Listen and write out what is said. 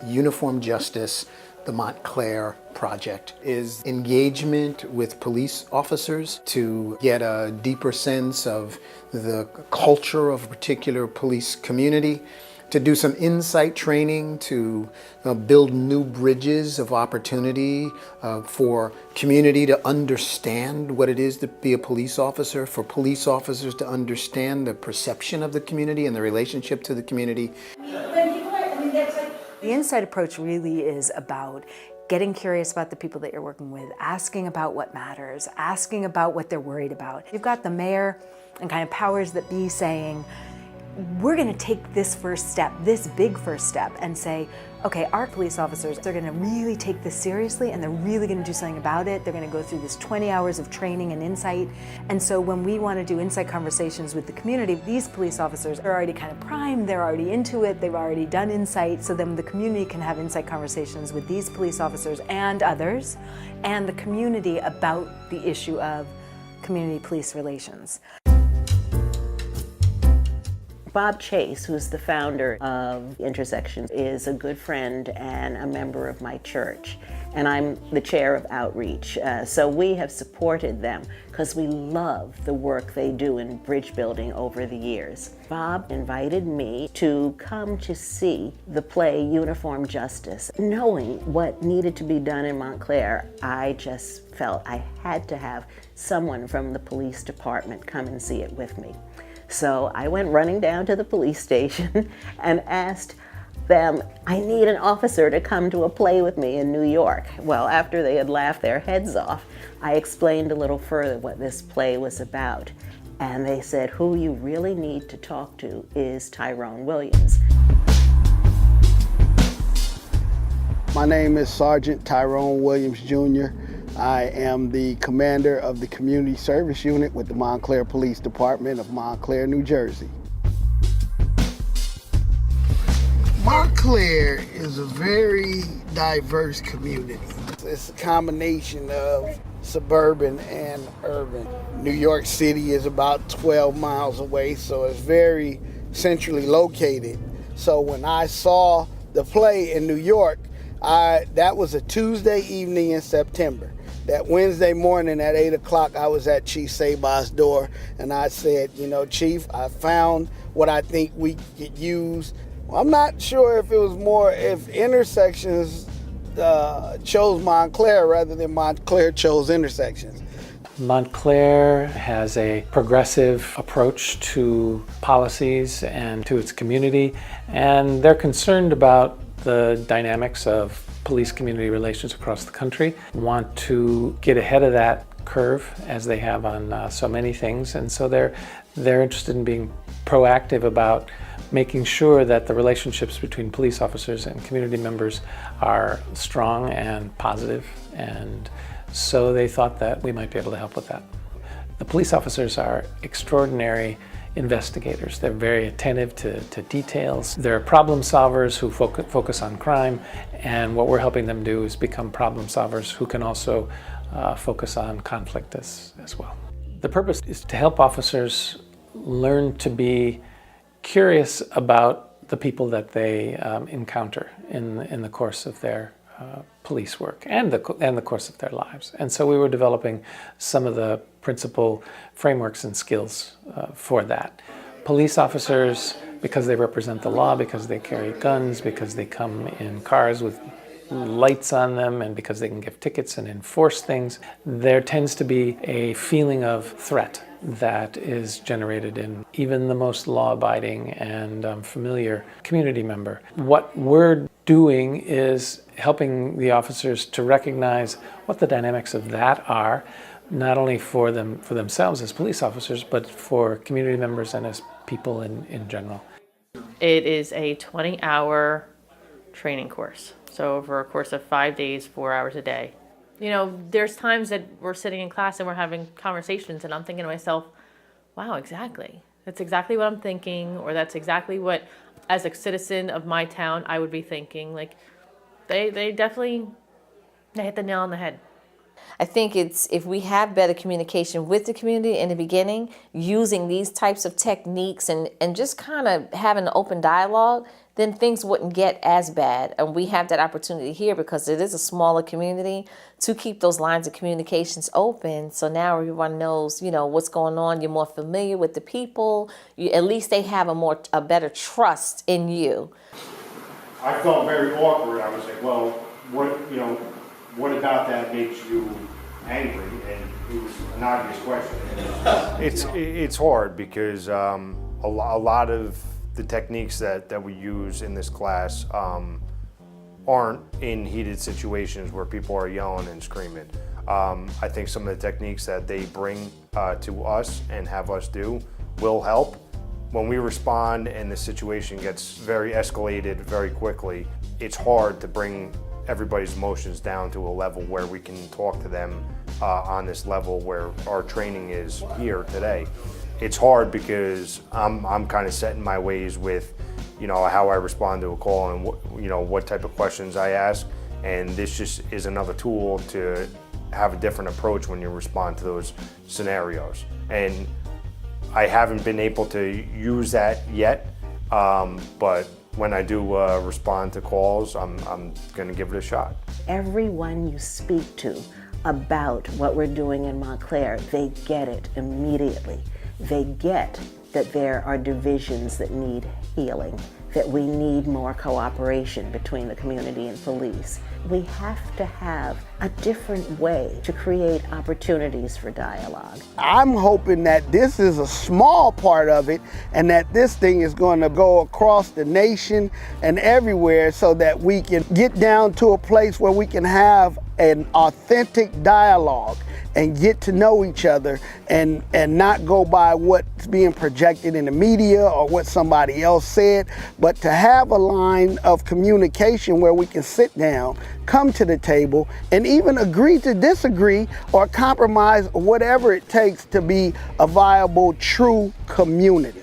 Uniform Justice, the Montclair project, is engagement with police officers to get a deeper sense of the culture of a particular police community, to do some insight training to build new bridges of opportunity for community to understand what it is to be a police officer, for police officers to understand the perception of the community and the relationship to the community. The insight approach really is about getting curious about the people that you're working with, asking about what matters, asking about what they're worried about. You've got the mayor and kind of powers that be saying, we're going to take this first step, this big first step, and say, okay, our police officers, they're going to really take this seriously and they're really going to do something about it. They're going to go through this 20 hours of training and insight. And so when we want to do insight conversations with the community, these police officers are already kind of primed, they're already into it, they've already done insight, so then the community can have insight conversations with these police officers and others, and the community about the issue of community-police relations. Bob Chase, who's the founder of Intersections, is a good friend and a member of my church. And I'm the chair of outreach. So we have supported them because we love the work they do in bridge building over the years. Bob invited me to come to see the play Uniform Justice. Knowing what needed to be done in Montclair, I just felt I had to have someone from the police department come and see it with me. So I went running down to the police station and asked them, I need an officer to come to a play with me in New York. Well, after they had laughed their heads off, I explained a little further what this play was about. And they said, who you really need to talk to is Tyrone Williams. My name is Sergeant Tyrone Williams, Jr. I am the commander of the Community Service Unit with the Montclair Police Department of Montclair, New Jersey. Montclair is a very diverse community. It's a combination of suburban and urban. New York City is about 12 miles away, so it's very centrally located. So when I saw the play in New York, that was a Tuesday evening in September. That Wednesday morning at 8 o'clock, I was at Chief Sabah's door, and I said, you know, Chief, I found what I think we could use. Well, I'm not sure if it was more if Intersections chose Montclair rather than Montclair chose Intersections. Montclair has a progressive approach to policies and to its community, and they're concerned about the dynamics of police-community relations across the country, want to get ahead of that curve as they have on so many things, and so they're interested in being proactive about making sure that the relationships between police officers and community members are strong and positive, and so they thought that we might be able to help with that. The police officers are extraordinary investigators. They're very attentive to details. They're problem solvers who focus on crime, and what we're helping them do is become problem solvers who can also focus on conflict as well. The purpose is to help officers learn to be curious about the people that they encounter in the course of their police work and the course of their lives. And so we were developing some of the principal frameworks and skills for that. Police officers, because they represent the law, because they carry guns, because they come in cars with lights on them, and because they can give tickets and enforce things, there tends to be a feeling of threat that is generated in even the most law-abiding and familiar community member. What we're doing is helping the officers to recognize what the dynamics of that are, not only for themselves as police officers, but for community members and as people in general. It is a 20-hour training course. So over a course of 5 days, 4 hours a day. You know, there's times that we're sitting in class and we're having conversations and I'm thinking to myself, wow, exactly. That's exactly what I'm thinking, or that's exactly what, as a citizen of my town, I would be thinking. Like, they definitely hit the nail on the head. I think it's if we have better communication with the community in the beginning, using these types of techniques and just kind of having an open dialogue, then things wouldn't get as bad. And we have that opportunity here because it is a smaller community to keep those lines of communications open. So now everyone knows, what's going on. You're more familiar with the people. At least they have a better trust in you. I felt very awkward. I was like, well, what about that makes you angry? And it was an obvious question. It's hard because a lot of the techniques that we use in this class aren't in heated situations where people are yelling and screaming. I think some of the techniques that they bring to us and have us do will help. When we respond and the situation gets very escalated very quickly, it's hard to bring everybody's emotions down to a level where we can talk to them on this level where our training is here today. It's hard because I'm kind of set in my ways with, how I respond to a call and what type of questions I ask. And this just is another tool to have a different approach when you respond to those scenarios. And I haven't been able to use that yet, but when I do respond to calls, I'm going to give it a shot. Everyone you speak to about what we're doing in Montclair, they get it immediately. They get that there are divisions that need healing, that we need more cooperation between the community and police. We have to have a different way to create opportunities for dialogue. I'm hoping that this is a small part of it and that this thing is going to go across the nation and everywhere so that we can get down to a place where we can have an authentic dialogue and get to know each other and not go by what's being projected in the media or what somebody else said, but to have a line of communication where we can sit down, come to the table, and even agree to disagree or compromise, whatever it takes to be a viable, true community.